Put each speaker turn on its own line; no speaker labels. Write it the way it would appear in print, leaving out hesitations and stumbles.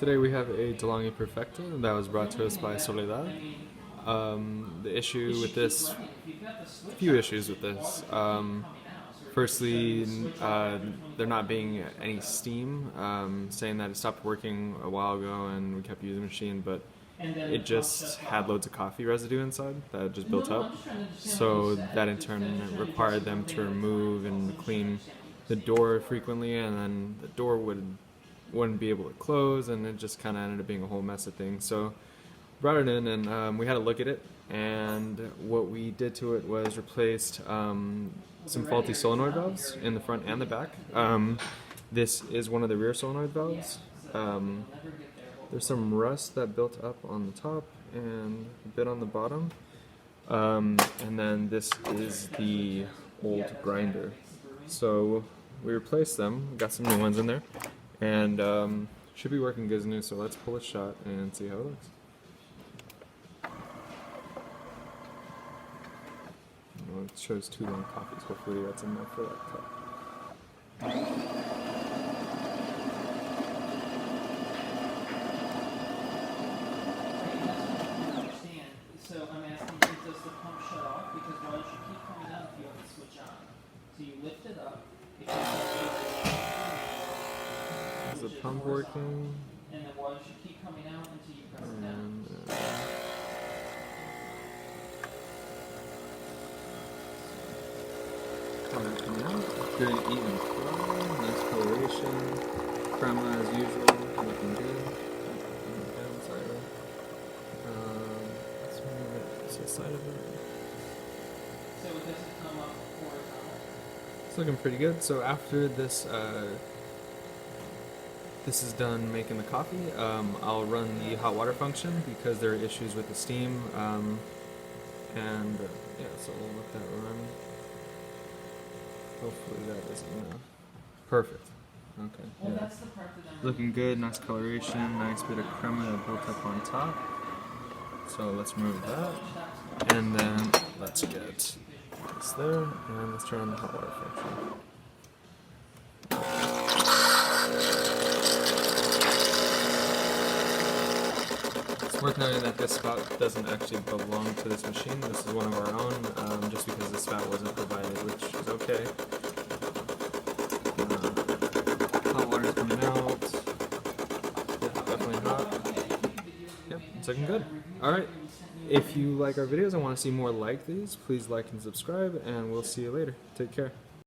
Today we have a DeLonghi Perfecta that was brought to us by Soledad. The issue with this, a few issues with this. Firstly, there not being any steam, saying that it stopped working a while ago and we kept using the machine, but it just had loads of coffee residue inside that just built up. So that in turn required them to remove and clean the door frequently, and then the door wouldn't be able to close, and it just kind of ended up being a whole mess of things. So brought it in, and we had a look at it, and what we did to it was replaced some faulty solenoid valves in the front and the back. This is one of the rear solenoid valves. There's some rust that built up on the top and a bit on the bottom, and then this is the old grinder. So we replaced them, got some new ones in there, and should be working good as new. So let's pull a shot and see how it looks. Well, it shows 2 long coffees. Hopefully that's enough for that cup.
So I'm asking, does the pump shut off? Because water should keep coming out if you have the switch on. So you lift it up.
Is the pump working?
And the water should keep coming out until you press it down.
Water coming out. Good even flow. Nice coloration. Crema as usual. Looking good. Let's move it to the side of it.
So it doesn't come up horizontal?
It's looking pretty good. So after this this is done making the coffee, I'll run the hot water function because there are issues with the steam, and yeah, so we'll let that run. Hopefully that is enough. Perfect. Okay.
Well,
Yeah.
that's the part that I'm
Looking good, nice coloration, nice bit of crema that built up on top. So let's remove that, and then let's get this there, and let's turn on the hot water function. It's worth noting that this spout doesn't actually belong to this machine. This is one of our own, just because the spout wasn't provided, which is okay. Hot water's coming out. Yeah, definitely hot. Yep, it's looking good. Alright, if you like our videos and want to see more like these, please like and subscribe, and we'll see you later. Take care.